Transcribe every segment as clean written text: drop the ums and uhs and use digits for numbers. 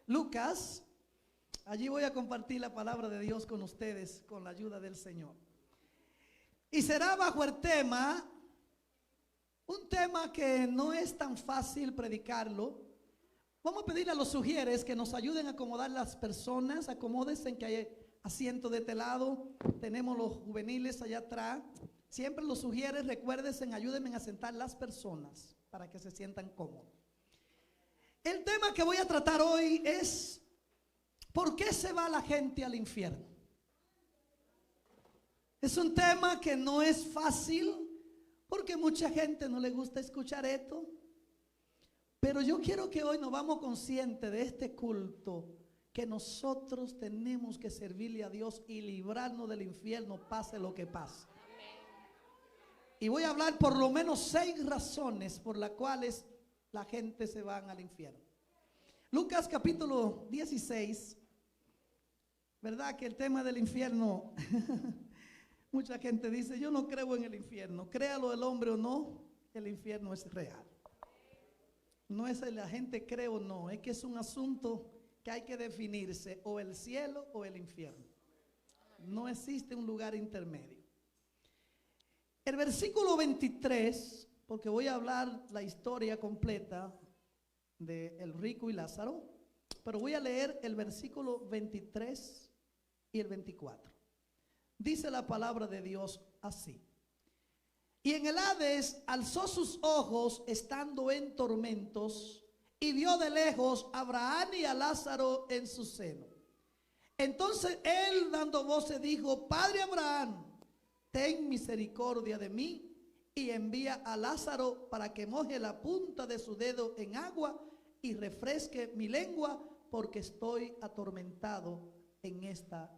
Lucas. Allí voy a compartir la palabra de Dios con ustedes con la ayuda del Señor. Y será bajo el tema, un tema que no es tan fácil predicarlo. Vamos a pedirle a los sugieres que nos ayuden a acomodar las personas. Acomódense, en que hay asiento de este lado. Tenemos los juveniles allá atrás. Siempre los sugieres, recuérdense, ayúdenme a sentar las personas para que se sientan cómodos. El tema que voy a tratar hoy es: ¿por qué se va la gente al infierno? Es un tema que no es fácil porque mucha gente no le gusta escuchar esto. Pero yo quiero que hoy nos vamos conscientes de este culto, que nosotros tenemos que servirle a Dios y librarnos del infierno, pase lo que pase. Y voy a hablar por lo menos 6 razones por las cuales la gente se va al infierno. Lucas capítulo 16. ¿Verdad que el tema del infierno? Mucha gente dice: yo no creo en el infierno. Créalo el hombre o no, el infierno es real. No es la gente cree o no, es que es un asunto que hay que definirse: o el cielo o el infierno. No existe un lugar intermedio. El versículo 23, porque voy a hablar la historia completa de el rico y Lázaro, pero voy a leer el versículo 23 y el 24. Dice la palabra de Dios así: y en el Hades alzó sus ojos estando en tormentos, y vio de lejos a Abraham y a Lázaro en su seno. Entonces él, dando voces, dijo: Padre Abraham, ten misericordia de mí, y envía a Lázaro para que moje la punta de su dedo en agua y refresque mi lengua, porque estoy atormentado en esta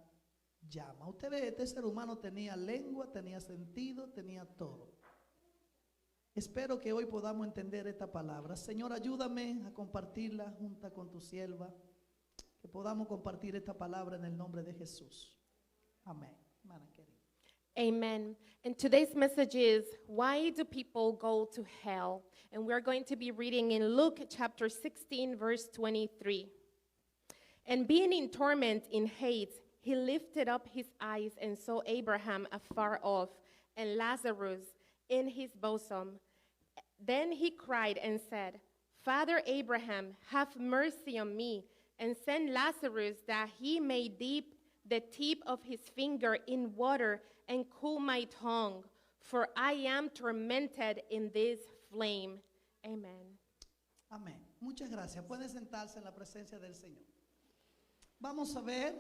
llama. Usted ve, este ser humano tenía lengua, tenía sentido, tenía todo. Espero que hoy podamos entender esta palabra. Señor, ayúdame a compartirla junto con tu sierva, que podamos compartir esta palabra en el nombre de Jesús. Amén. Amen. And today's message is, why do people go to hell? And we're going to be reading in Luke chapter 16, verse 23. And being in torment in hate, he lifted up his eyes and saw Abraham afar off, and Lazarus in his bosom. Then he cried and said, Father Abraham, have mercy on me, and send Lazarus that he may dip the tip of his finger in water and cool my tongue, for I am tormented in this flame. Amen. Amén. Muchas gracias. Pueden sentarse en la presencia del Señor. Vamos a ver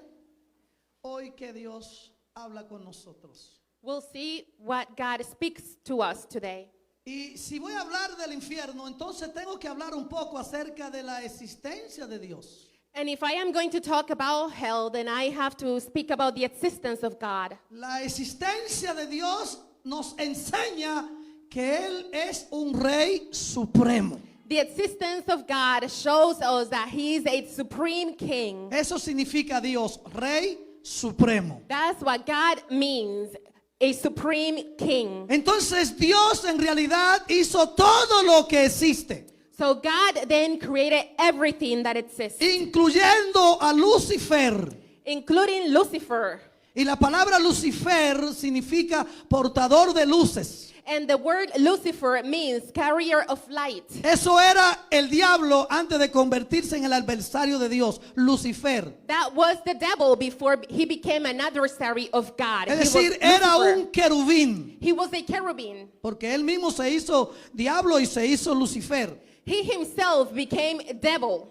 hoy que Dios habla con nosotros. We'll see what God speaks to us today. Y si voy a hablar del infierno, entonces tengo que hablar un poco acerca de la existencia de Dios. And if I am going to talk about hell, then I have to speak about the existence of God. La existencia de Dios nos enseña que Él es un rey supremo. The existence of God shows us that He is a supreme king. Eso significa Dios, rey supremo. That's what God means, a supreme king. Entonces Dios en realidad hizo todo lo que existe, So God then created everything that exists, incluyendo a Lucifer. including Lucifer. Y la palabra Lucifer significa portador de luces. And the word Lucifer means carrier of light. Eso era el diablo antes de convertirse en el adversario de Dios, Lucifer. That was the devil before he became an adversary of God. Es He was decir, era Lucifer. un querubín, He was a cherubim. porque él mismo se hizo diablo y se hizo Lucifer. He himself became a devil.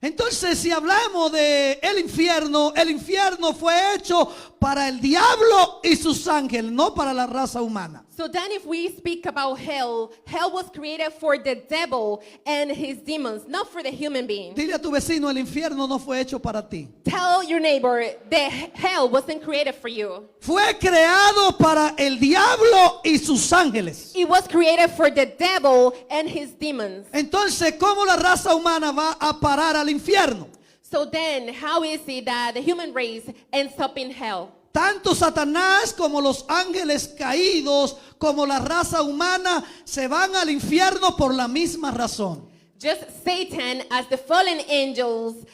Entonces, si hablamos de el infierno fue hecho para el diablo y sus ángeles, no para la raza humana. So then if we speak about hell, hell was created for the devil and his demons, not for the human being. Dile a tu vecino: el infierno no fue hecho para ti. Tell your neighbor that hell wasn't created for you. Fue creado para el diablo y sus ángeles. It was created for the devil and his demons. Entonces, ¿cómo la raza humana va a parar al infierno? So then, how is it that the human race ends up in hell? Tanto Satanás como los ángeles caídos como la raza humana se van al infierno por la misma razón. just Satan as the fallen angels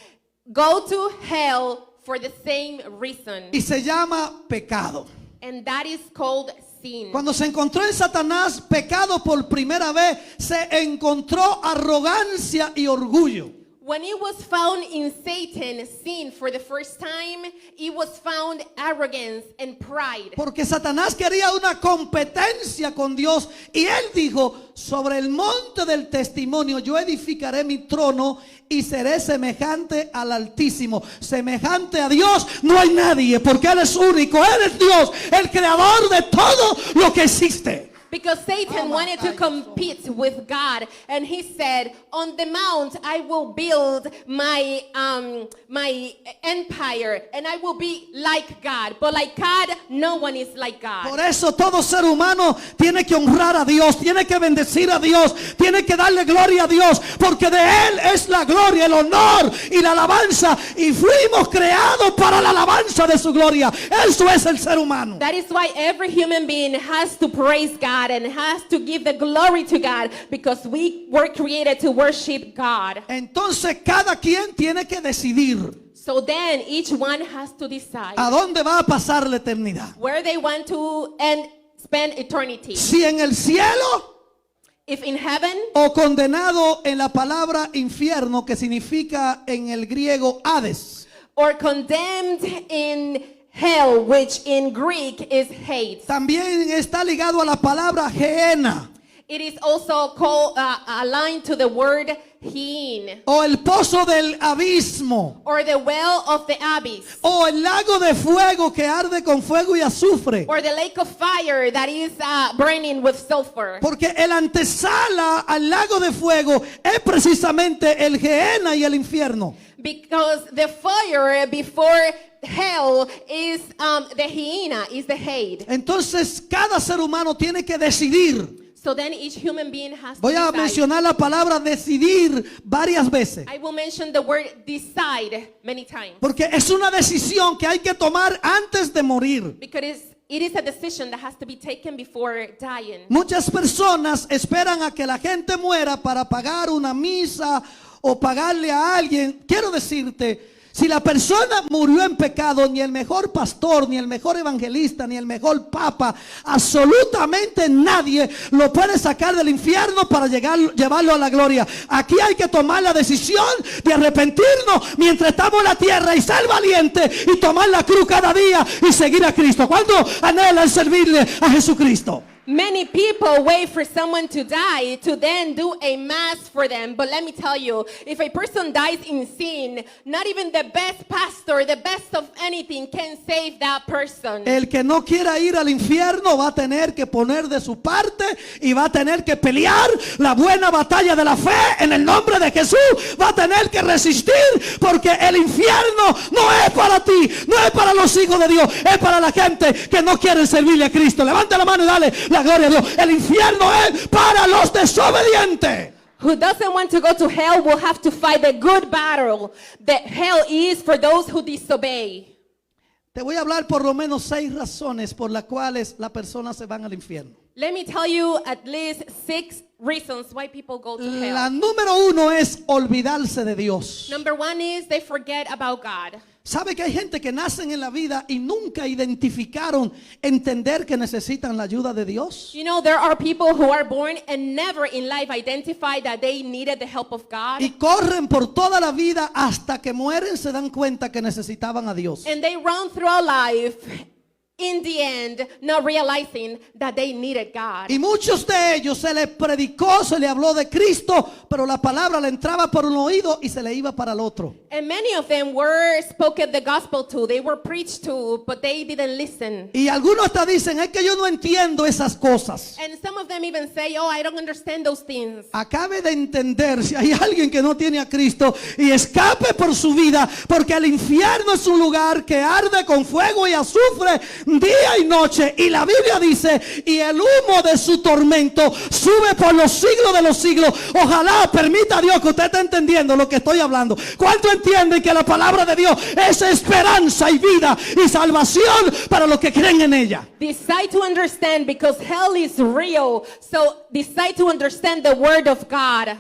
go to hell for the same reason. Y se llama pecado. And that is called sin. Cuando se encontró en Satanás pecado por primera vez, se encontró arrogancia y orgullo. When it was found in Satan, sin for the first time, it was found arrogance and pride. Porque Satanás quería una competencia con Dios y él dijo, sobre el monte del testimonio yo edificaré mi trono y seré semejante al Altísimo. Semejante a Dios no hay nadie, porque Él es único, Él es Dios, el creador de todo lo que existe. Because Satan wanted to compete with God, and he said, on the mount I will build my empire, and I will be like God. But like God, no one is like God. Por eso todo ser humano tiene que honrar a Dios, tiene que bendecir a Dios, tiene que darle gloria a Dios, porque de Él es la gloria, el honor y la alabanza, y fuimos creados para la alabanza de su gloria. Eso es el ser humano. That is why every human being has to praise God and has to give the glory to God, because we were created to worship God. Entonces cada quien tiene que decidir So then each one has to decide a dónde va a pasar la eternidad. where they want to spend eternity. Si en el cielo If in heaven o condenado en la palabra infierno, que significa en el griego Hades. or condemned in hell, which in Greek is hate. También está ligado a la palabra Gehenna It is also called aligned to the word heen, o el pozo del abismo or the well of the abyss, o el lago de fuego que arde con fuego y azufre. or the lake of fire that is burning with sulfur. Porque el antesala al lago de fuego es precisamente el Gehenna y el infierno. Because the fire before hell is the hyena, is the hate. Entonces cada ser humano tiene que decidir. So then each human being has Voy to a decide. mencionar la palabra decidir varias veces. I will mention the word decide many times. Porque es una decisión que hay que tomar antes de morir. Because it is a decision that has to be taken before dying. Muchas personas esperan a que la gente muera para pagar una misa o pagarle a alguien. Quiero decirte, si la persona murió en pecado, ni el mejor pastor, ni el mejor evangelista, ni el mejor papa, absolutamente nadie lo puede sacar del infierno para llevarlo a la gloria. Aquí hay que tomar la decisión de arrepentirnos mientras estamos en la tierra y ser valiente y tomar la cruz cada día y seguir a Cristo. ¿Cuándo anhelan servirle a Jesucristo? Many people wait for someone to die to then do a mass for them. But let me tell you, if a person dies in sin, not even the best pastor, the best of anything can save that person. El que no quiera ir al infierno va a tener que poner de su parte y va a tener que pelear la buena batalla de la fe en el nombre de Jesús. Va a tener que resistir, porque el infierno no es para ti, no es para los hijos de Dios, es para la gente que no quiere servirle a Cristo. Levanta la mano y dale la gloria a Dios. El infierno es para los desobedientes. Who doesn't want to go to hell will have to fight the good battle. That hell is for those who disobey. Te voy a hablar por lo menos 6 razones por las cuales las personas se van al infierno. Let me tell you at least 6 reasons why people go to La hell. número 1 es olvidarse de Dios. Number 1 is they forget about God. ¿Sabe que hay gente que nacen en la vida y nunca identificaron entender que necesitan la ayuda de Dios? You know, there are people who are born and never in life identified that they needed the help of God. Y corren por toda la vida hasta que mueren, se dan cuenta que necesitaban a Dios. And they run through life in the end, not realizing that they needed God. Y muchos de ellos se les predicó, se les habló de Cristo, pero la palabra le entraba por un oído y se le iba para el otro. And many of them were spoken the gospel to, they were preached to, but they didn't listen. Y algunos hasta dicen, es que yo no entiendo esas cosas. And some of them even say, oh, I don't understand those things. Acabe de entender, si hay alguien que no tiene a Cristo, y escape por su vida, porque el infierno es un lugar que arde con fuego y azufre día y noche, y la Biblia dice, y el humo de su tormento sube por los siglos de los siglos. Ojalá permita a Dios que usted esté entendiendo lo que estoy hablando. ¿Cuánto entienden que la palabra de Dios es esperanza y vida y salvación para los que creen en ella? Decide to understand, because hell is real. So decide to understand the word of God.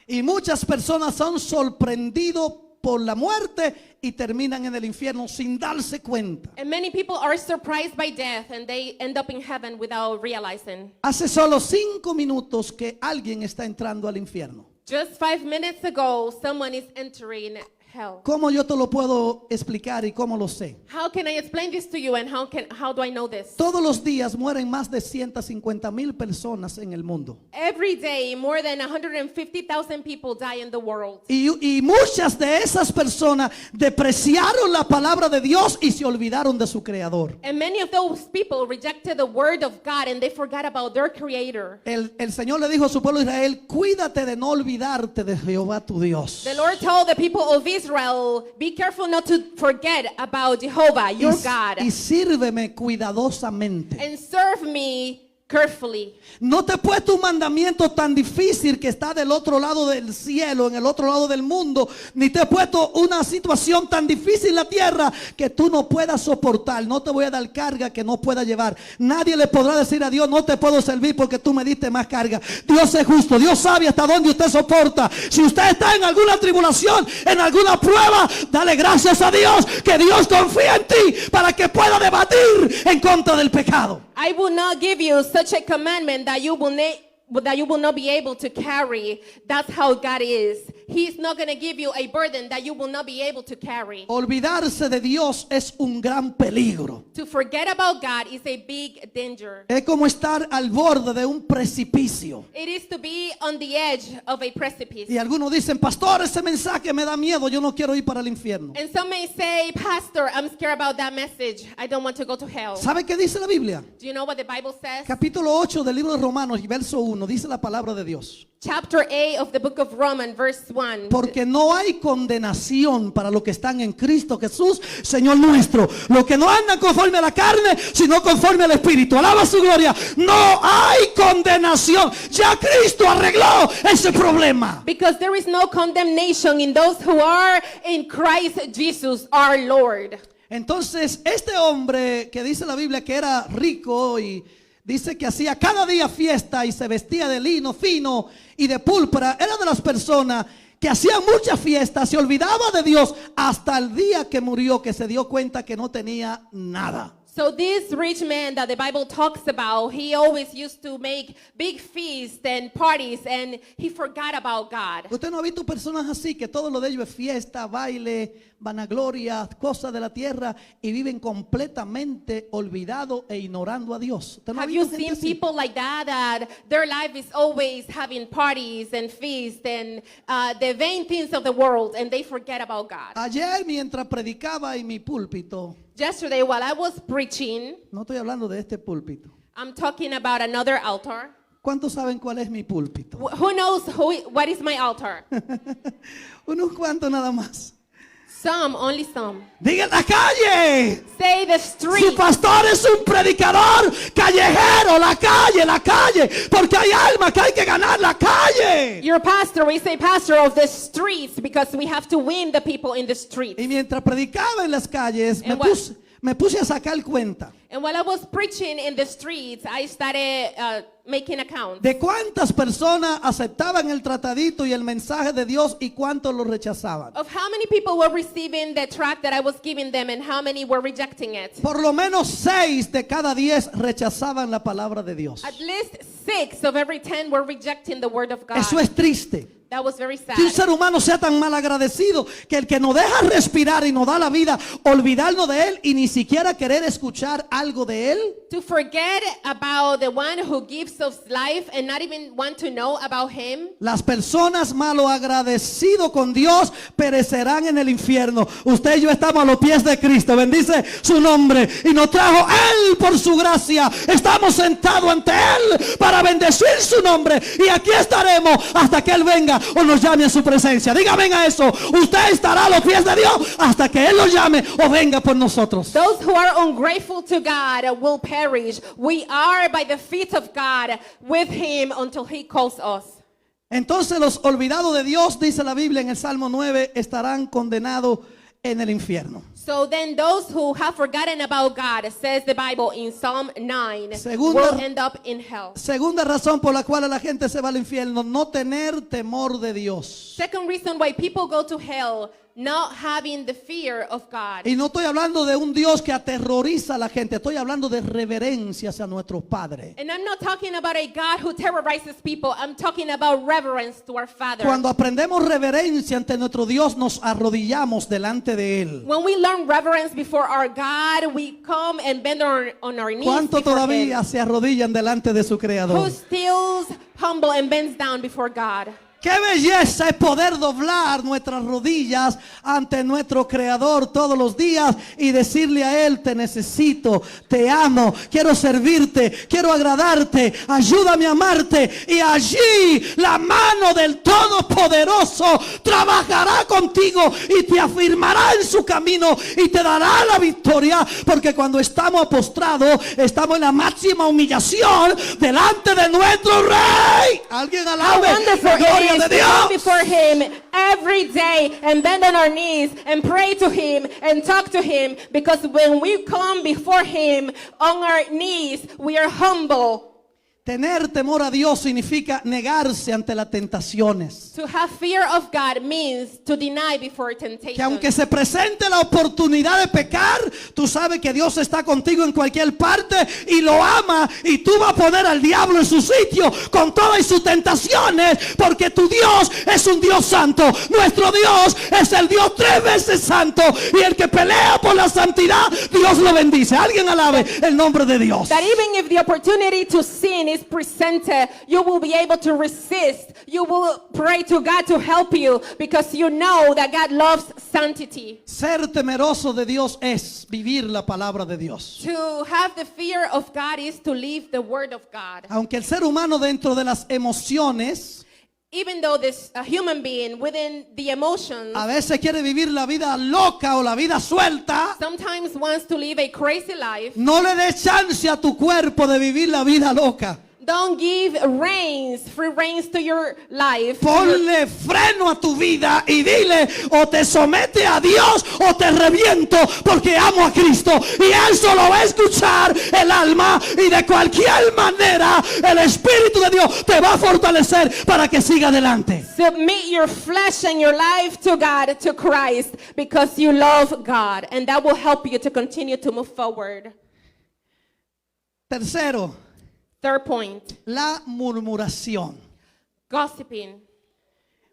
Y muchas personas son sorprendidos por la muerte y terminan en el infierno sin darse cuenta. And many people are surprised by death and they end up in heaven without realizing. Hace solo 5 minutos que alguien está entrando al infierno. Just 5 minutes ago, someone is entering hell. ¿Cómo yo te lo puedo explicar y cómo lo sé? How can I explain this to you and how do I know this? Todos los días mueren más de 150,000 personas en el mundo. Every day, more than 150,000 people die in the world. Y muchas de esas personas depreciaron la palabra de Dios y se olvidaron de su creador. And many of those people rejected the word of God and they forgot about their creator. El Señor le dijo a su pueblo Israel, cuídate de no olvidarte de Jehová tu Dios. The Lord told the people of Israel, be careful not to forget about Jehovah, your God, Y sírveme cuidadosamente. and serve me carefully. No te he puesto un mandamiento tan difícil que está del otro lado del cielo, en el otro lado del mundo, ni te he puesto una situación tan difícil en la tierra que tú no puedas soportar. No te voy a dar carga que no puedas llevar. Nadie le podrá decir a Dios, no te puedo servir porque tú me diste más carga. Dios es justo, Dios sabe hasta dónde usted soporta. Si usted está en alguna tribulación, en alguna prueba, dale gracias a Dios que Dios confía en ti para que pueda debatir en contra del pecado. I will not give you such a commandment that you will not be able to carry. That's how God is. He's not going to give you a burden that you will not be able to carry. Olvidarse de Dios es un gran peligro. To forget about God is a big danger. Es como estar al borde de un precipicio. It is to be on the edge of a precipice. Y algunos dicen, pastor, ese mensaje me da miedo, yo no quiero ir para el infierno. And some may say, Pastor, I'm scared about that message. I don't want to go to hell. ¿Sabe qué dice la Biblia? Do you know what the Bible says? Capítulo 8 del libro de Romanos, verso 1, dice la palabra de Dios. Chapter 8 of the book of Romans, verse 1. Porque no hay condenación para los que están en Cristo Jesús, Señor nuestro. Los que no andan conforme a la carne, sino conforme al Espíritu. Alaba su gloria. No hay condenación. Ya Cristo arregló ese problema. Because there is no condemnation in those who are in Christ Jesus our Lord. Entonces, este hombre que dice la Biblia que era rico y dice que hacía cada día fiesta y se vestía de lino fino y de púrpura, era de las personas que hacían muchas fiestas, se olvidaba de Dios hasta el día que murió, que se dio cuenta que no tenía nada. So this rich man that the Bible talks about, he always used to make big feasts and parties and he forgot about God. Usted no ha visto personas así que todo lo de ellos es fiesta, baile, vanagloria, cosas de la tierra y viven completamente olvidados e ignorando a Dios. ¿Usted no ha Have you visto gente seen así? people like that their life is always having parties and feasts and the vain things of the world and they forget about God? Ayer mientras predicaba en mi púlpito, Yesterday while I was preaching, no estoy hablando de este púlpito. I'm talking about another altar. ¿Cuántos saben cuál es mi púlpito? Who knows what is my altar? Unos cuantos nada más. Some, only some. Diga la calle. Say the Su street. pastor es un predicador callejero, la calle, porque hay alma que hay que ganar la calle. Your pastor, we say pastor of the streets because we have to win the people in the streets. Y mientras predicaba en las calles, And what- me puse a sacar cuenta And while I was preaching in the streets, I started making accounts de cuántas personas aceptaban el tratadito y el mensaje de Dios y cuántos lo rechazaban. of how many people were receiving the tract that I was giving them and how many were rejecting it. Por lo menos 6 de cada 10 rechazaban la palabra de Dios. At least 6 of every 10 were rejecting the word of God. Eso es triste. That was very sad. Que un ser humano sea tan mal agradecido que el que nos deja respirar y nos da la vida, olvidarnos de él y ni siquiera querer escuchar algo de él. To forget about the one who gives us life and not even want to know about him. Las personas malo agradecidos con Dios perecerán en el infierno. Usted y yo estamos a los pies de Cristo. Bendice su nombre y nos trajo Él por su gracia. Estamos sentados ante Él para bendecir su nombre y aquí estaremos hasta que Él venga o nos llame a su presencia. Dígame a eso. Usted estará a los pies de Dios hasta que Él lo llame o venga por nosotros. Those who are ungrateful to God will perish. We are by the feet of God with him until he calls us. Entonces los olvidados de Dios, dice la Biblia en el Salmo 9, estarán condenados en el infierno. So then those who have forgotten about God, says the Bible in Psalm 9, Segunda- will end up in hell. Segunda razón por la cual la gente se va al infierno, no tener temor de Dios. Second reason why people go to hell, not having the fear of God. Y no estoy hablando de un Dios que aterroriza a la gente, estoy hablando de reverencia hacia nuestro Padre. And I'm not talking about a God who terrorizes people. I'm talking about reverence to our Father. Cuando aprendemos reverencia ante nuestro Dios, nos arrodillamos delante de Él. When we learn reverence before our God, we come and bend on our knees ¿Cuánto before todavía Him. se arrodillan delante de su Who Creador? still humble and bends down before God. Qué belleza es poder doblar nuestras rodillas ante nuestro Creador todos los días y decirle a Él: te necesito, te amo, quiero servirte, quiero agradarte, ayúdame a amarte. Y allí la mano del Todopoderoso trabajará contigo y te afirmará en su camino y te dará la victoria, porque cuando estamos postrados, estamos en la máxima humillación delante de nuestro Rey. Alguien How alabe wonderful la gloria it is de to come Dios. before Him every day and bend on our knees and pray to Him and talk to Him, because when we come before Him on our knees, we are humble. Tener temor a Dios significa negarse ante las tentaciones. To have fear of God means to deny before Que temptation. aunque se presente la oportunidad de pecar, tú sabes que Dios está contigo en cualquier parte y lo ama, y tú vas a poner al diablo en su sitio con todas sus tentaciones, porque tu Dios es un Dios santo. Nuestro Dios es el Dios 3 veces santo, y el que pelea por la santidad, Dios lo bendice. Alguien alabe el nombre de Dios. That even if the opportunity to sin is presented, you will be able to resist. You will pray to God to help you, because you know that God loves sanctity. Ser temeroso de Dios es vivir la palabra de Dios. To have the fear of God is to live the word of God. Aunque el ser humano, dentro de las emociones, Even though this a human being within the emotions a veces quiere vivir la vida loca o la vida suelta, sometimes wants to live a crazy life, no le des chance a tu cuerpo de vivir la vida loca. don't give free reins to your life. Ponle freno a tu vida y dile: o te somete a Dios o te reviento, porque amo a Cristo. Y eso lo va a escuchar el alma, y de cualquier manera el Espíritu de Dios te va a fortalecer para que siga adelante. Submit your flesh and your life to God, to Christ, because you love God, and that will help you to continue to move forward. Tercero, Third point, la murmuración. gossiping.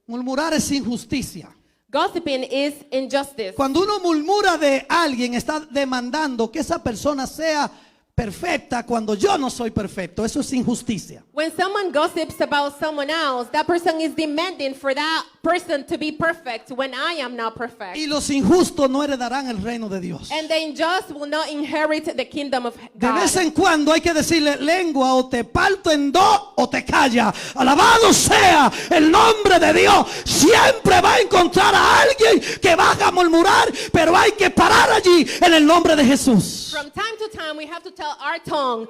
Murmurar es injusticia. Gossiping is injustice. Cuando uno murmura de alguien, está demandando que esa persona sea perfecta cuando yo no soy perfecto. Eso es injusticia. When someone gossips about someone else, that person is demanding for that person to be perfect when I am not perfect. Y los injustos no heredarán el reino de Dios. And the unjust will not inherit the kingdom of De vez God. en cuando hay que decirle: lengua, o te parto en dos o te calla. Alabado sea el nombre de Dios. Siempre va a encontrar a alguien que baja a murmurar, pero hay que parar allí en el nombre de Jesús. From time to time, we have to tell our tongue,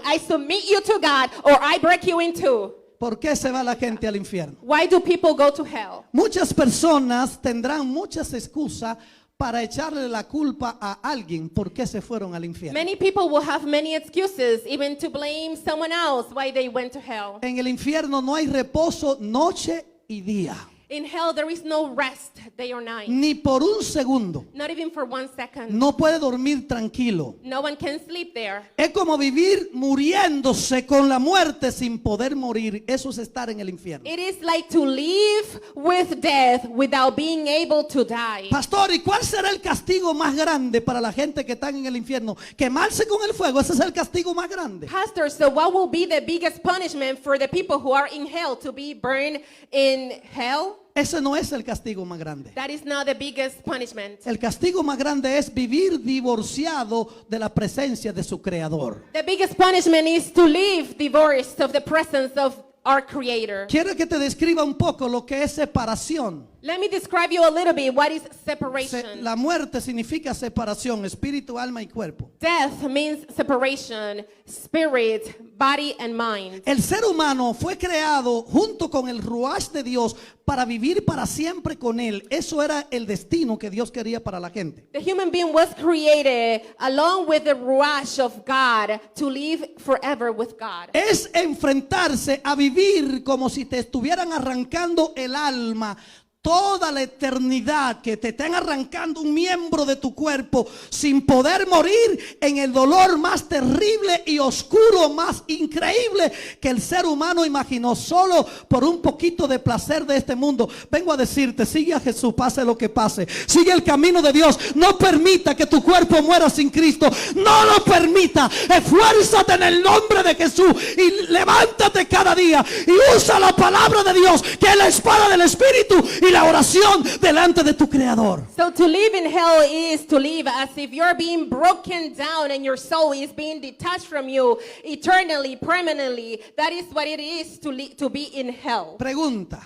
I submit you to God, or I break you in two. ¿Por qué se va la gente al infierno? Why do people go to hell? Muchas personas tendrán muchas excusas para echarle la culpa a alguien por qué se fueron al infierno. Many people will have many excuses, even to blame someone else why they went to hell. En el infierno no hay reposo noche y día, In hell, there is no rest day or night, ni por un segundo. not even for 1 second. No puede dormir tranquilo. No one can sleep there. Es como vivir muriéndose con la muerte sin poder morir. Eso es estar en el infierno. It is like to live with death without being able to die. Pastor, ¿y cuál será el castigo más grande para la gente que está en el infierno? Quemarse con el fuego, ese es el castigo más grande. Pastor, so what will be the biggest punishment for the people who are in hell, to be burned in hell? Ese no es el castigo más grande. That is not the biggest punishment. El castigo más grande es vivir divorciado de la presencia de su Creador. The biggest punishment is to live divorced of the presence of our Creator. Quiero que te describa un poco lo que es separación. Let me describe you a little bit what is separation. La muerte significa separación, espíritu, alma y cuerpo. Death means separation, spirit, body, and mind. El ser humano fue creado junto con el ruach de Dios para vivir para siempre con él. Eso era el destino que Dios quería para la gente. The human being was created along with the ruach of God to live forever with God. Es enfrentarse a vivir como si te estuvieran arrancando el alma. Toda la eternidad, que te estén arrancando un miembro de tu cuerpo sin poder morir en el dolor más terrible y oscuro, más increíble que el ser humano imaginó, solo por un poquito de placer de este mundo. Vengo a decirte, sigue a Jesús, pase lo que pase. Sigue el camino de Dios. No permita que tu cuerpo muera sin Cristo. No lo permita. Esfuérzate en el nombre de Jesús y levántate cada día y usa la palabra de Dios, que es la espada del Espíritu, y la oración delante de tu Creador. So to live in hell is to live as if you're being broken down and your soul is being detached from you eternally, permanently. That is what it is to be in hell. Pregunta: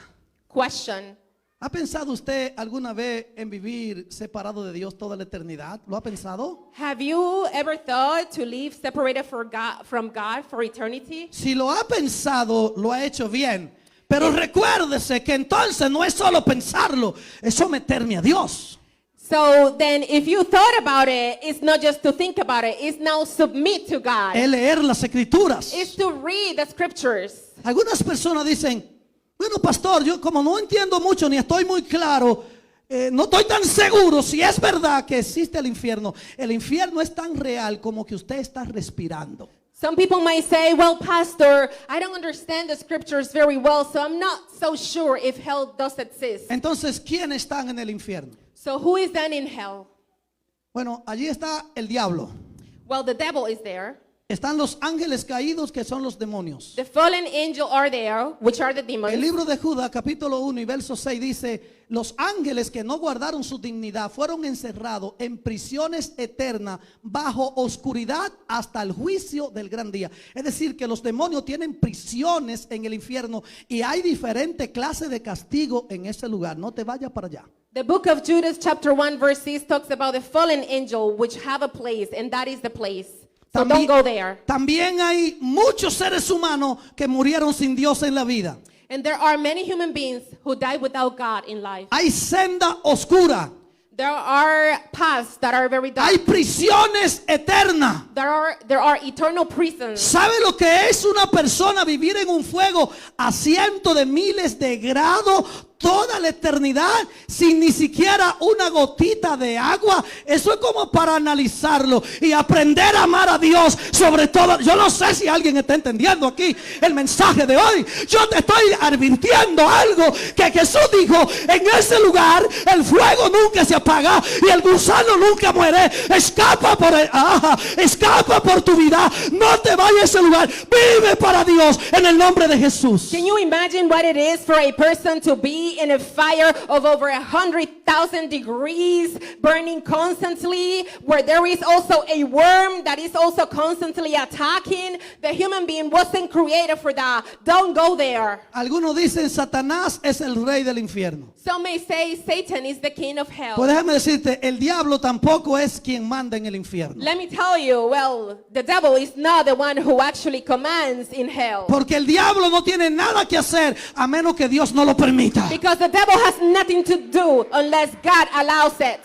Question: ¿ha pensado usted alguna vez en vivir separado de Dios toda la eternidad? ¿Lo ha pensado? have you ever thought to live separated from God for eternity? Si lo ha pensado, lo ha hecho bien. Pero recuérdese que entonces no es solo pensarlo, es someterme a Dios. So then if you thought about it, it's not just to think about it, it's now submit to God. Es leer las escrituras. It's to read the scriptures. Algunas personas dicen: bueno, pastor, yo como no entiendo mucho ni estoy muy claro, no estoy tan seguro si es verdad que existe el infierno. El infierno es tan real como que usted está respirando. Some people might say, well, pastor, I don't understand the scriptures very well, so I'm not so sure if hell does exist. Entonces, ¿quiénes están en el infierno? So who is then in hell? Bueno, allí está el diablo. Well, the devil is there. Están los ángeles caídos, que son los demonios. The fallen angel are there, which are the demons. El libro de Judas, capítulo 1 y verso 6 dice: los ángeles que no guardaron su dignidad fueron encerrados en prisiones eternas bajo oscuridad hasta el juicio del gran día. Es decir, que los demonios tienen prisiones en el infierno y hay diferentes clases de castigo en ese lugar. No te vayas para allá. The book of Judas chapter 1 verse 6 talks about the fallen angel which have a place, and that is the place. So don't go there. También hay muchos seres humanos que murieron sin Dios en la vida. And there are many human beings who died without God in life. Hay senda oscura. There are paths that are very dark. Hay prisiones eternas. There are eternal prisons. ¿Sabe lo que es una persona vivir en un fuego a cientos de miles de grados toda la eternidad sin ni siquiera una gotita de agua? Eso es como para analizarlo y aprender a amar a Dios sobre todo. Yo no sé si alguien está entendiendo aquí el mensaje de hoy. Yo te estoy advirtiendo algo que Jesús dijo: en ese lugar el fuego nunca se apaga y el gusano nunca muere. Escapa por tu vida. No te vayas a ese lugar. Vive para Dios en el nombre de Jesús. Can you imagine what it is for a person to be in a fire of over 100,000 degrees, burning constantly, where there is also a worm that is also constantly attacking? The human being wasn't created for that. Don't go there. Algunos dicen: Satanás es el rey del infierno. Some may say Satan is the king of hell. Pues déjame decirte, el diablo tampoco es quien manda en el infierno. Let me tell you, well, the devil is not the one who actually commands in hell. Porque el diablo no tiene nada que hacer a menos que Dios no lo permita. Because the devil has nothing to do unless God allows it.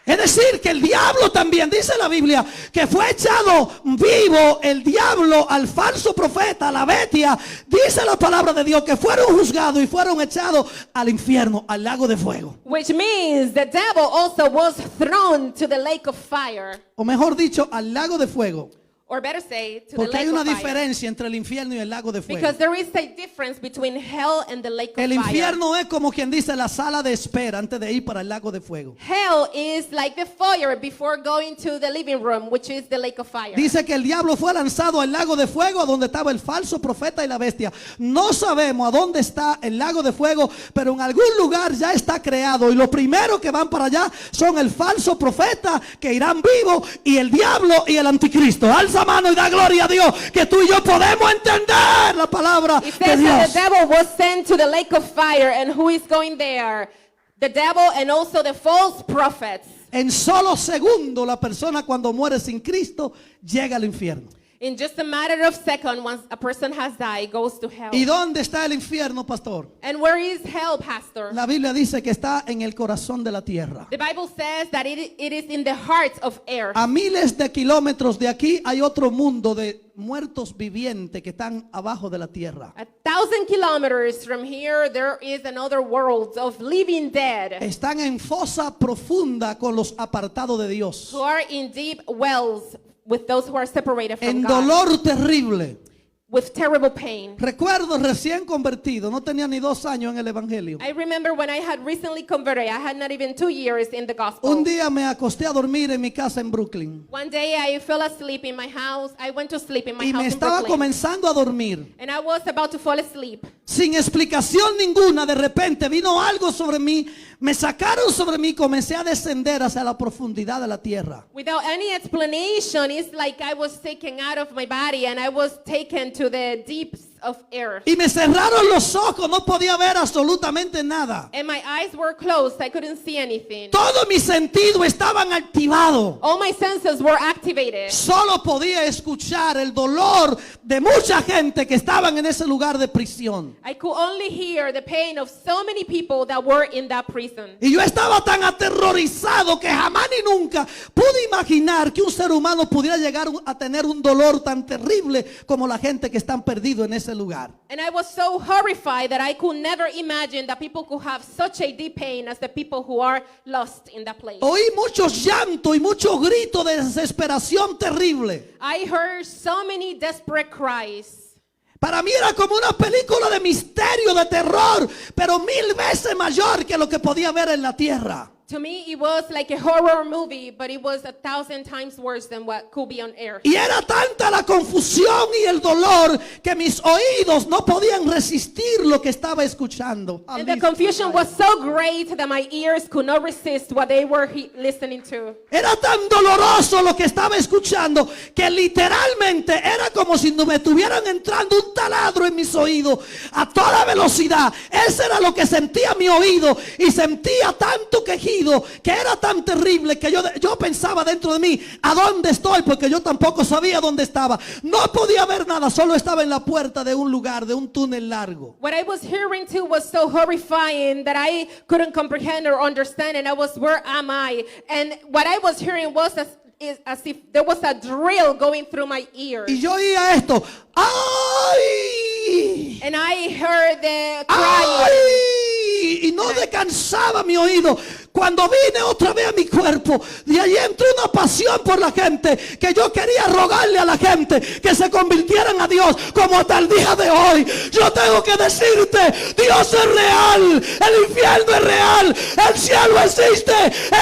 Es decir, que el diablo también, dice la Biblia, que fue echado vivo el diablo al falso profeta, a la bestia. Dice la palabra de Dios que fueron juzgados y fueron echados al infierno, al lago de fuego. Which means the devil also was thrown to the lake of fire. O mejor dicho, al lago de fuego. Or better say, to the Porque lake hay una of fire. diferencia entre el infierno y el lago de fuego. Because there is a difference between hell and the lake of El fire. infierno es como quien dice la sala de espera antes de ir para el lago de fuego. Hell is like the fire before going to the living room, which is the lake of fire. Dice que el diablo fue lanzado al lago de fuego donde estaba el falso profeta y la bestia. No sabemos a dónde está el lago de fuego, pero en algún lugar ya está creado. Y los primeros que van para allá son el falso profeta, que irán vivos, y el diablo y el anticristo. Alza mano y da gloria a Dios, que tú y yo podemos entender la palabra It de says that Dios. the devil was sent to the lake of fire, and who is going there? the devil and also the false prophets. En solo segundo la persona cuando muere sin Cristo llega al infierno. In just a matter of seconds, once a person has died, goes to hell. ¿Y dónde está el infierno, pastor? And where is hell, Pastor? La Biblia dice que está en el corazón de la tierra. The Bible says that it is in the heart of earth. A miles de kilómetros de aquí hay otro mundo de muertos vivientes que están abajo de la tierra. 1,000 kilometers from here, there is another world of living dead Están en fosa profunda con los apartados de Dios. who are in deep wells with those who are separated from En God, dolor terrible. with terrible pain. Recuerdo recién convertido, no tenía ni 2 años en el evangelio. I remember when I had recently converted, I had not even 2 years in the gospel. Un día me acosté a dormir en mi casa en Brooklyn One day I fell asleep in my house. I went to sleep in my y me house in estaba Brooklyn. comenzando a dormir. And I was about to fall asleep. Sin explicación ninguna, de repente vino algo sobre mí, me sacaron sobre mí, comencé a descender hacia la profundidad de la tierra. Without any explanation, it's like I was taken out of my body and I was taken to the deeps of earth. Y me cerraron los ojos, no podía ver absolutamente nada. And my eyes were closed. I couldn't see anything. Todos mis sentidos estaban activados. All my senses were activated. Solo podía escuchar el dolor de mucha gente que estaban en ese lugar de prisión. I could only hear the pain of so many people that were in that prison. Y yo estaba tan aterrorizado que jamás ni nunca pude imaginar que un ser humano pudiera llegar a tener un dolor tan terrible como la gente que están perdidos en ese lugar. And I was so horrified that I could never imagine that people could have such a deep pain as the people who are lost in that place. Oí muchos llantos y muchos gritos de desesperación terrible. I heard so many desperate cries. Para mí era como una película de misterio, de terror, pero 1000 veces mayor que lo que podía ver en la tierra. To me, it was like a horror movie, but it was 1,000 times worse than what could be on earth. Y era tanta la confusión y el dolor que mis oídos no podían resistir lo que estaba escuchando. And the confusion was so great that my ears could not resist what they were listening to. Era tan doloroso lo que estaba escuchando que literalmente era como si me estuvieran entrando un taladro en mis oídos a toda velocidad. Eso era lo que sentía mi oído y sentía tanto quejido que era tan terrible que yo pensaba dentro de mí, ¿a dónde estoy? Porque yo tampoco sabía dónde estaba. No podía ver nada, solo estaba en la puerta de un lugar, de un túnel largo. What I was hearing too was so horrifying that I couldn't comprehend or understand, and I was, where am I? And what I was hearing was as if there was a drill going through my ears. Y yo oía esto, ¡ay! And I heard the crying. ¡Ay! Y no descansaba mi oído. Cuando vine otra vez a mi cuerpo, de allí entró una pasión por la gente, que yo quería rogarle a la gente que se convirtieran a Dios, como hasta el día de hoy. Yo tengo que decirte, Dios es real, el infierno es real, el cielo existe.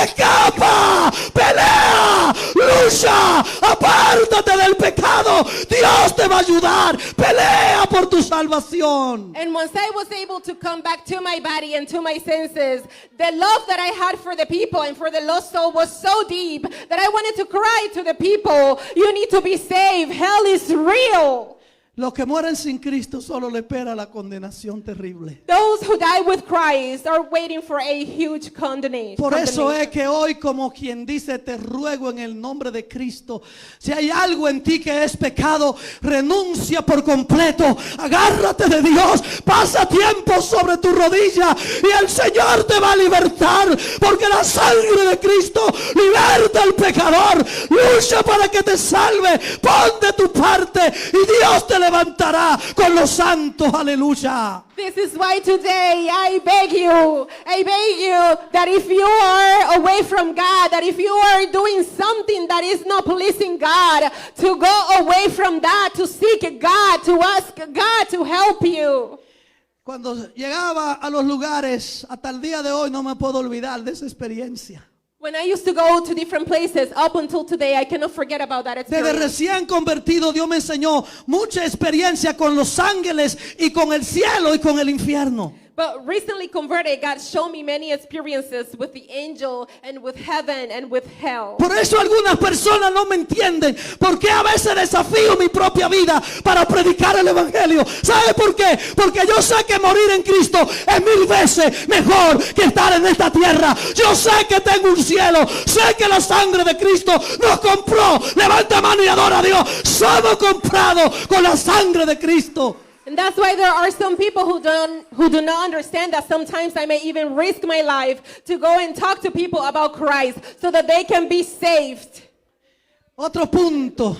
Escapa, pelea, lucha, apártate del pecado. Dios te va a ayudar, pelea por tu salvación. And once I was able to come back to my body and to my senses, the love that I had for the people and for the lost soul was so deep that I wanted to cry to the people, you need to be saved. Hell is real. Los que mueren sin Cristo solo le espera la condenación terrible. Those who die with Christ are waiting for a huge condemnation. Por eso es que hoy, como quien dice, te ruego en el nombre de Cristo, si hay algo en ti que es pecado, renuncia por completo, agárrate de Dios, pasa tiempo sobre tu rodilla y el Señor te va a libertar, porque la sangre de Cristo liberta al pecador. Lucha para que te salve, pon de tu parte y Dios te levantará con los santos. Aleluya. This is why today I beg you that if you are away from God, that if you are doing something that is not pleasing God, to go away from that, to seek God, to ask God to help you. Cuando llegaba a los lugares, hasta el día de hoy no me puedo olvidar de esa experiencia. When I used to go to different places, up until today, I cannot forget about that Desde experience. recién convertido, Dios me enseñó mucha experiencia con los ángeles y con el cielo y con el infierno. But recently converted, God showed me many experiences with the angel and with heaven and with hell. Por eso algunas personas no me entienden, porque a veces desafío mi propia vida para predicar el evangelio. ¿Sabe por qué? Porque yo sé que morir en Cristo es 1000 veces mejor que estar en esta tierra. Yo sé que tengo un cielo, sé que la sangre de Cristo nos compró. Levanta mano y adora a Dios. Somos comprados con la sangre de Cristo. And that's why there are some people who do not understand that sometimes I may even risk my life to go and talk to people about Christ so that they can be saved. Otro punto,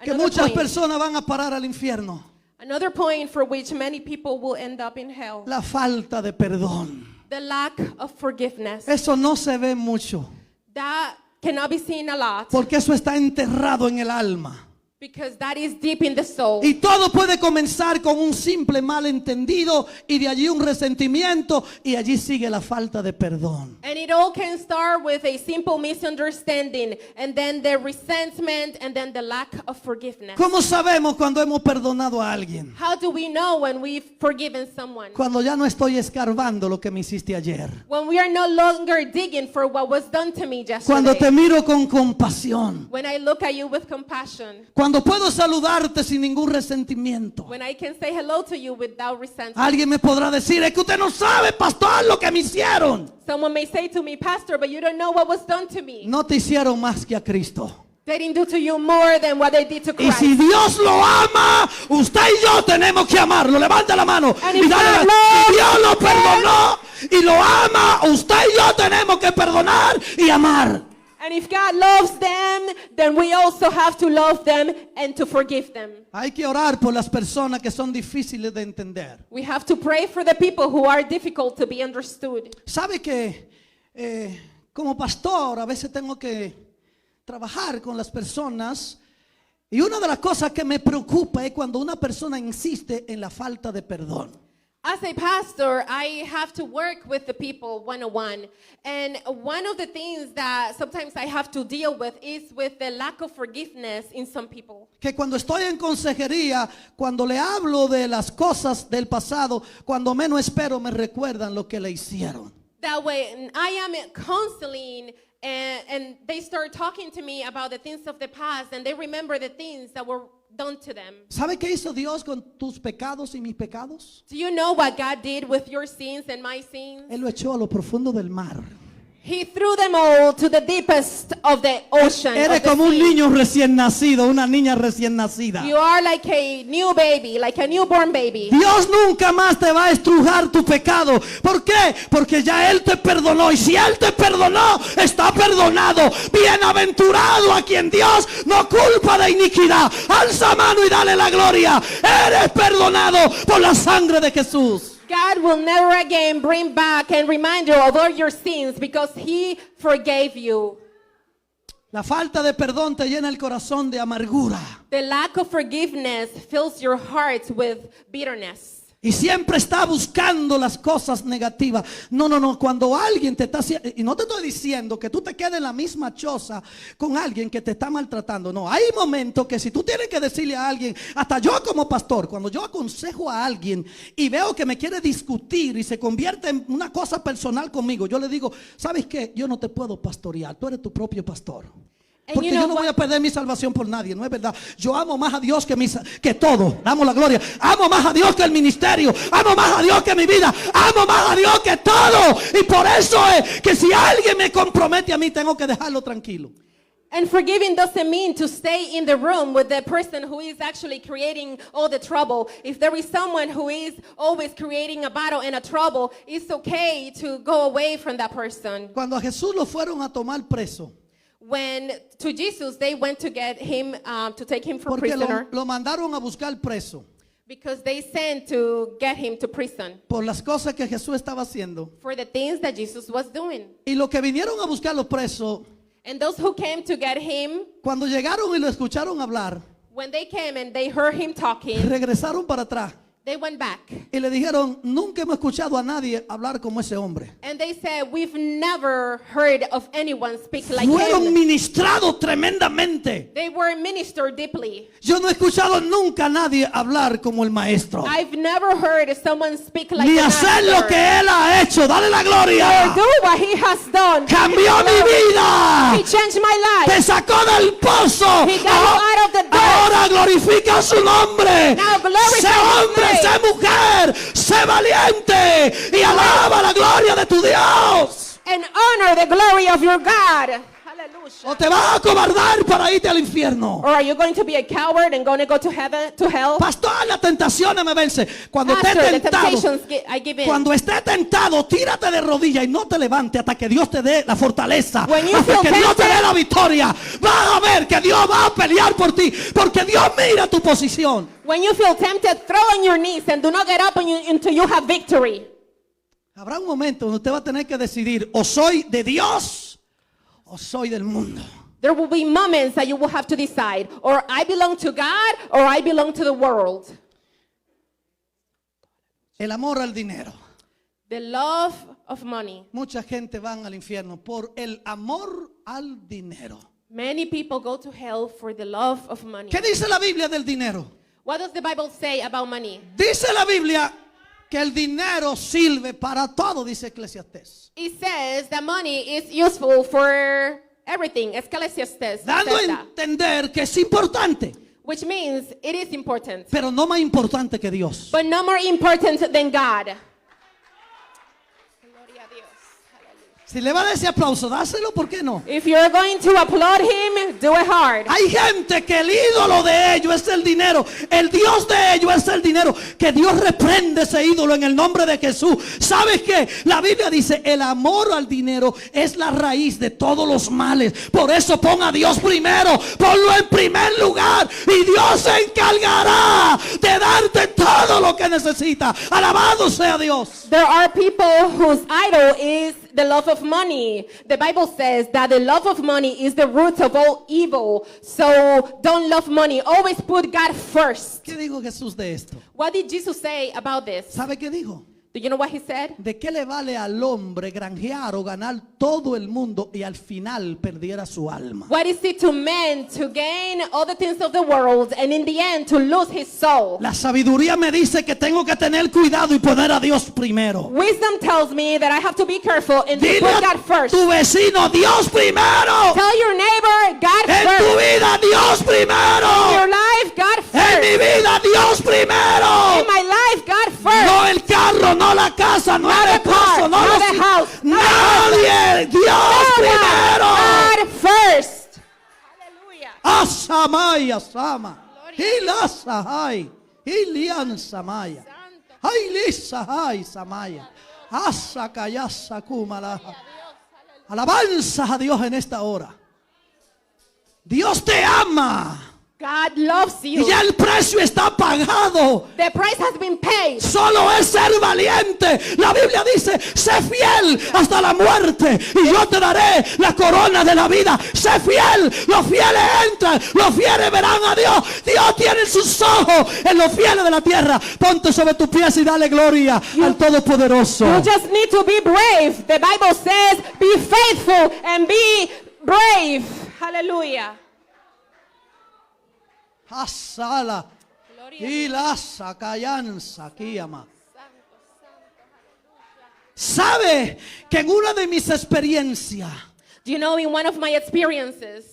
que Another muchas point. personas van a parar al infierno. Another point for which many people will end up in hell. La falta de perdón. The lack of forgiveness. Eso no se ve mucho, That cannot be seen a lot porque eso está enterrado en el alma. because that is deep in the soul. Y todo puede comenzar con un simple malentendido y de allí un resentimiento y allí sigue la falta de perdón. And it all can start with a simple misunderstanding and then the resentment and then the lack of forgiveness. ¿Cómo sabemos cuando hemos perdonado a alguien? How do we know when we've forgiven someone? Cuando ya no estoy escarbando lo que me hiciste ayer. When we are no longer digging for what was done to me Cuando te yesterday. miro con compasión. When I look at you with compassion. Cuando puedo saludarte sin ningún resentimiento. When I can say hello to you without resentment. Alguien me podrá decir, es que usted no sabe, pastor, lo que me hicieron. Someone may say to me, Pastor, but you don't know what was done to me. No te hicieron más que a Cristo. They didn't do to you more than what they did to Y Christ. si Dios lo ama, usted y yo tenemos que amarlo. Levanta la mano. And Y if dale, God loves si Dios lo perdonó y lo ama, usted y yo tenemos que perdonar y amar. And if God loves them, then we also have to love them and to forgive them. Hay que orar por las personas que son difíciles de entender. We have to pray for the people who are difficult to be understood. ¿Sabe que como pastor a veces tengo que trabajar con las personas? Y una de las cosas que me preocupa es cuando una persona insiste en la falta de perdón. As a pastor, I have to work with the people one-on-one. And one of the things that sometimes I have to deal with is with the lack of forgiveness in some people. Que cuando estoy en consejería, cuando le hablo de las cosas del pasado, cuando menos espero me recuerdan lo que le hicieron. That way, I am counseling and they start talking to me about the things of the past and they remember the things that were done to them. ¿Sabe qué hizo Dios con tus pecados y mis pecados? Do you know what God did with your sins and my sins? Él lo echó a lo profundo del mar. He threw them all to the deepest of the ocean. Eres of the como un sea. niño recién nacido, una niña recién nacida. You are like a new baby, like a newborn baby. Dios nunca más te va a estrujar tu pecado. ¿Por qué? Porque ya Él te perdonó. Y si Él te perdonó, está perdonado. Bienaventurado a quien Dios no culpa de iniquidad. Alza mano y dale la gloria. Eres perdonado por la sangre de Jesús. God will never again bring back and remind you of all your sins because He forgave you. La falta de perdón te llena el corazón de amargura. The lack of forgiveness fills your heart with bitterness. Y siempre está buscando las cosas negativas. No. Cuando alguien te está haciendo, y no te estoy diciendo que tú te quedes en la misma choza con alguien que te está maltratando. No, hay momentos que si tú tienes que decirle a alguien, hasta yo como pastor, cuando yo aconsejo a alguien y veo que me quiere discutir y se convierte en una cosa personal conmigo, yo le digo, ¿sabes qué? Yo no te puedo pastorear, tú eres tu propio pastor. And Porque you know yo no voy what? a perder mi salvación por nadie, no es verdad. Yo amo más a Dios que todo. Damos la gloria. Amo más a Dios que el ministerio. Amo más a Dios que mi vida. Amo más a Dios que todo. Y por eso es que si alguien me compromete a mí, tengo que dejarlo tranquilo. And forgiving doesn't mean to stay in the room with the person who is actually creating all the trouble. If there is someone who is always creating a battle and a trouble, it's okay to go away from that person. Cuando a Jesús lo fueron a tomar preso, When to Jesus, they went to get him, to take him for porque prisoner lo mandaron a buscar preso because they sent to get him to prison por las cosas que Jesús estaba haciendo. for the things that Jesus was doing. Y lo que vinieron a buscar los presos, And those who came to get him, cuando llegaron y lo escucharon hablar, when they came and they heard him talking, regresaron para atrás. They went back. y le dijeron, nunca hemos escuchado a nadie hablar como ese hombre. And they said, we've never heard of anyone speak like Fueron him. ministrados tremendamente. They were ministered deeply. Yo no he escuchado nunca a nadie hablar como el maestro. I've never heard someone speak like Ni the hacer lo que master. él ha hecho. Dale la Or gloria. do what he has done. Cambió mi He vida. changed my Te life. sacó del pozo. He got you out of the dirt. Ahora glorifica su nombre. Now glorify Sé his hombre, name. sé mujer, sé valiente y alaba la gloria de tu Dios. And honor the glory of your God. Hallelujah. O te vas a cobardar para irte al infierno. Or are you going to be a coward and going to go to heaven, to hell? Pastor, las tentaciones me vence. Cuando Pastor, esté the tentado, temptations I give in. cuando esté tentado, tírate de rodillas y no te levantes hasta que Dios te dé la fortaleza. When you Hasta feel que Dios te tempted- dé la victoria. Vas a ver que Dios va a pelear por ti. Porque Dios mira tu posición. When you feel tempted, throw on your knees and do not get up until you have victory. Habrá un momento donde usted va a tener que decidir, o soy de Dios o soy del mundo. There will be moments that you will have to decide, or I belong to God or I belong to the world. El amor al dinero. The love of money. Mucha gente van al infierno por el amor al dinero. Many people go to hell for the love of money. ¿Qué dice la Biblia del dinero? What does the Bible say about money? Dice la Biblia que el dinero sirve para todo, dice Eclesiastés. It says that money is useful for everything. Ecclesiastes Dando a says that, entender que es importante, which means it is important, pero no más importante que Dios. but no more important than God. Gloria a Dios. Hallelujah. Si le va a dar ese aplauso, dáselo, ¿por qué no? If you're going to applaud him, do it hard. Hay gente que el ídolo de ellos es el dinero. El Dios de ellos es el dinero. Que Dios reprende ese ídolo en el nombre de Jesús. ¿Sabes qué? La Biblia dice, el amor al dinero es la raíz de todos los males. Por eso pon a Dios primero. Ponlo en primer lugar. Y Dios se encargará de darte todo lo que necesitas. Alabado sea Dios. There are people whose idol is the love of money. The Bible says that the love of money is the root of all evil. So don't love money. Always put God first. ¿Qué dijo Jesús de esto? What did Jesus say about this? ¿Sabe qué dijo? Do you know what he said? ¿De qué le vale al hombre granjear o ganar todo el mundo y al final perdiera su alma? What is it to man to gain all the things of the world and in the end to lose his soul? La sabiduría me dice que tengo que tener cuidado y poner a Dios primero. Wisdom tells me that I have to be careful and to Dile put a God first. tu vecino, Dios primero. Tell your neighbor, God En tu first. vida, Dios In primero. your life, God En mi first. vida, Dios In primero. my life, God first. No el carro, no la casa, no Not el the car, esposo, no not los the house, not the nadie. Dios No one, primero. God first. Hallelujah. Asamaya sama. Hila sahai. Hilian samaya. Ay lisa ay samaya. Asakayasa kumalaha. Alabanza a Dios en esta hora. Dios te ama. God loves Y you. ya el precio está pagado. The price has been paid. Solo es ser valiente. La Biblia dice, sé fiel hasta la muerte y yo te daré la corona de la vida. Sé fiel. Los fieles entran. Los fieles verán a Dios. Dios tiene sus ojos en los fieles de la tierra. Ponte sobre tus pies y dale gloria al Todopoderoso. You just need to be brave. The Bible says, be faithful and be brave. Hallelujah. Asala. Y la sacayanza aquí, ama. ¿Sabe que en una de mis experiencias Do you know, in one of my experiences,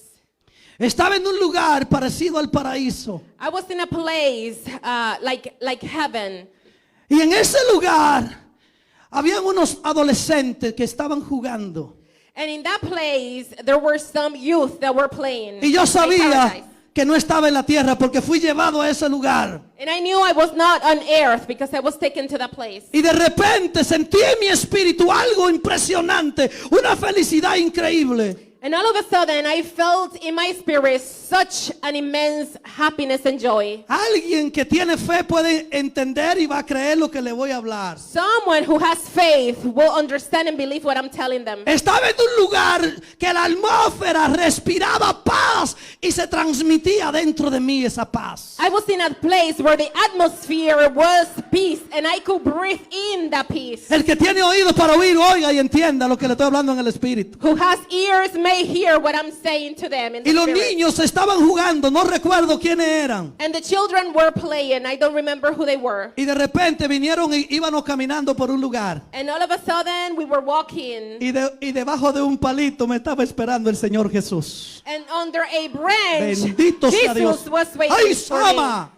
estaba en un lugar parecido al paraíso? I was in a place like heaven. Y en ese lugar habían unos adolescentes que estaban jugando. And in that place, there were some youth that were playing. Y yo in sabía paradise. que no estaba en la tierra porque fui llevado a ese lugar. And I knew I was not on earth because I was taken to that place. Y de repente sentí en mi espíritu algo impresionante, una felicidad increíble. And all of a sudden, I felt in my spirit such an immense happiness and joy. Alguien que tiene fe puede entender y va a creer lo que le voy a hablar. Someone who has faith will understand and believe what I'm telling them. Estaba en un lugar que la atmósfera respiraba paz y se transmitía dentro de mí esa paz. I was in a place where the atmosphere was peace and I could breathe in that peace. El que tiene oídos para oír, oiga y entienda lo que le estoy hablando en el espíritu. Who has ears may hear what I'm saying to them in the Y los spirit. niños estaban jugando, no recuerdo quiénes eran. And the children were playing. I don't remember who they were. Y de repente vinieron y íbamos caminando por un lugar. And all of a sudden we were walking. Y debajo de un palito me estaba esperando el Señor Jesús. And under a branch, Bendito sea Dios. Jesus was waiting ¡Ay, for me. Sama!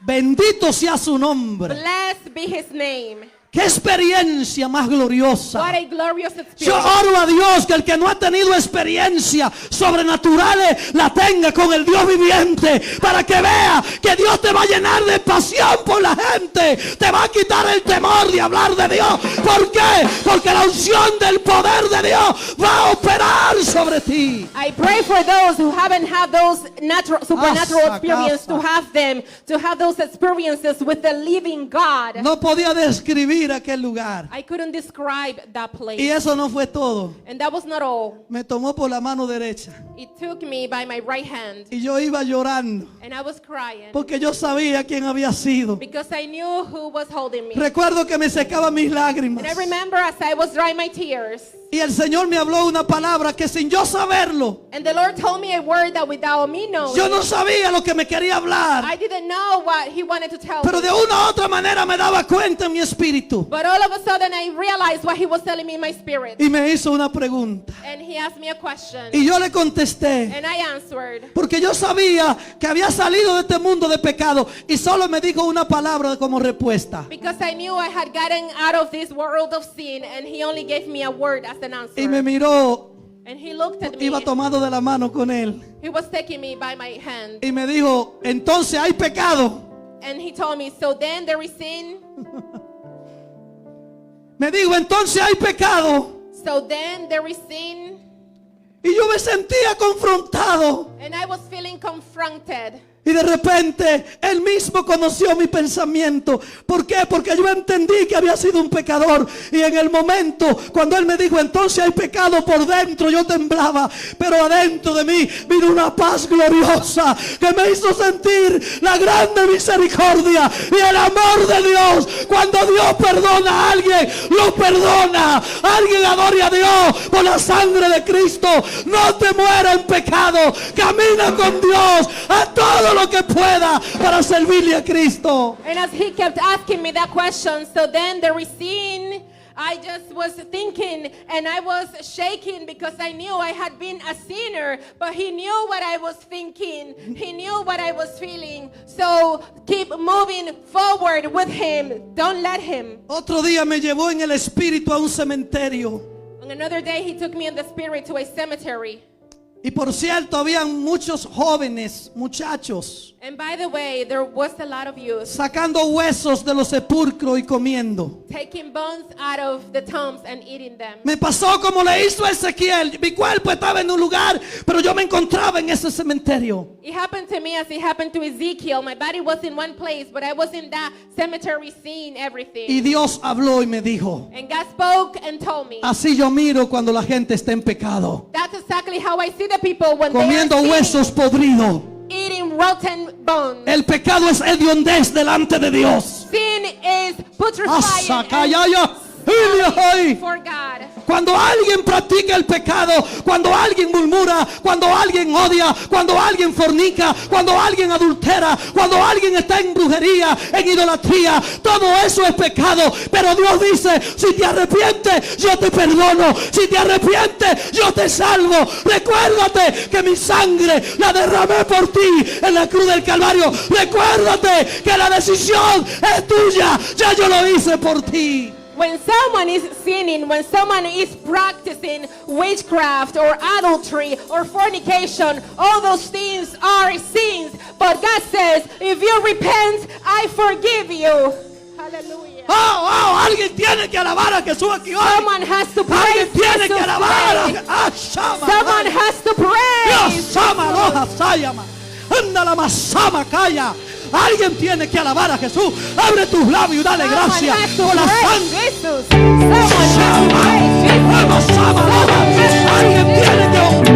Bendito sea su nombre. Blessed be his name. ¡Qué experiencia más gloriosa! What a glorious Yo experience. oro a Dios que el que no ha tenido experiencias sobrenaturales la tenga con el Dios viviente, para que vea que Dios te va a llenar de pasión por la gente, te va a quitar el temor de hablar de Dios. ¿Por qué? Porque la unción del poder de Dios va a operar sobre ti. I pray for those who haven't had those supernatural Casa, experiences casa. to have those experiences with the living God. No podía describir aquel lugar. I couldn't describe that Y place. eso no fue todo. And that was not all. Me tomó por la mano derecha It took me by my right hand y yo iba llorando and I was crying porque yo sabía quién había sido. because I knew who was holding me. Recuerdo que me secaba mis lágrimas. And I remember as I was drying my tears, Y el Señor me habló una palabra que sin yo saberlo, and the Lord told me a word that without me knowing, yo no sabía lo que me quería hablar. I didn't know what he wanted to tell Pero me. de una u otra manera me daba cuenta en mi espíritu. But all of a sudden I realized what he was telling me in my spirit. Y me hizo una pregunta. And he asked me a question. Y yo le contesté. And I answered. Porque yo sabía que había salido de este mundo de pecado. Y solo me dijo una palabra como respuesta. Because I knew I had gotten out of this world of sin. And he only gave me a word as an answer. Y me miró. And he looked at me. Iba tomado de la mano con él. He was taking me by my hand. Y me dijo, entonces hay pecado. And he told me, so then there is sin. Me dijo, entonces hay pecado. So then there is sin. Y yo me sentía confrontado. And I was feeling confronted. Y de repente él mismo conoció mi pensamiento. ¿Por qué? Porque yo entendí que había sido un pecador. Y en el momento cuando él me dijo, entonces hay pecado, por dentro yo temblaba. Pero adentro de mí vino una paz gloriosa que me hizo sentir la grande misericordia y el amor de Dios. Cuando Dios perdona a alguien, lo perdona. Alguien adore a Dios por la sangre de Cristo. No te mueras en pecado. Camina con Dios a todo lo que pueda para servirle a Cristo. And as he kept asking me that question, so then there is sin, I just was thinking and I was shaking because I knew I had been a sinner, but he knew what I was thinking. He knew what I was feeling. So keep moving forward with him. Don't let him. Otro día me llevó en el espíritu a un cementerio. On another day, he took me in the spirit to a cemetery. Y por cierto, habían muchos jóvenes, muchachos, And by the way, there was a lot of youth sacando huesos de los sepulcros y comiendo. taking bones out of the tombs and eating them. Me pasó como le hizo a Ezequiel. Mi cuerpo estaba en un lugar, pero yo me encontraba en ese cementerio. It happened to me as it happened to Ezekiel. My body was in one place, but I was in that cemetery seeing everything. Y Dios habló y me dijo, And God spoke and told me. así yo miro cuando la gente está en pecado, That's exactly how I see the people when they are comiendo sinning, huesos podridos. eating rotten bones. El pecado es hediondez delante de Dios. Sin is Asa, putrefying callaya, and for God. Cuando alguien practica el pecado, cuando alguien murmura, cuando alguien odia, cuando alguien fornica, cuando alguien adultera, cuando alguien está en brujería, en idolatría, todo eso es pecado. Pero Dios dice, si te arrepientes, yo te perdono. Si te arrepientes, yo te salvo. Recuérdate que mi sangre la derramé por ti en la cruz del Calvario. Recuérdate que la decisión es tuya. Ya yo lo hice por ti. When someone is sinning, when someone is practicing witchcraft or adultery or fornication, all those things are sins. But God says, if you repent, I forgive you. Hallelujah. Alguien tiene que alabar a Jesús aquí hoy. Someone has to praise Alguien tiene Jesus que alabar today. Shama. Someone has to Dios praise. sama roja sayama. Anda la masama calla. Alguien tiene que alabar a Jesús. Abre tus labios y dale Someone gracias has to por la praise sangre. Jesus. Someone has to praise Jesus. Alguien tiene que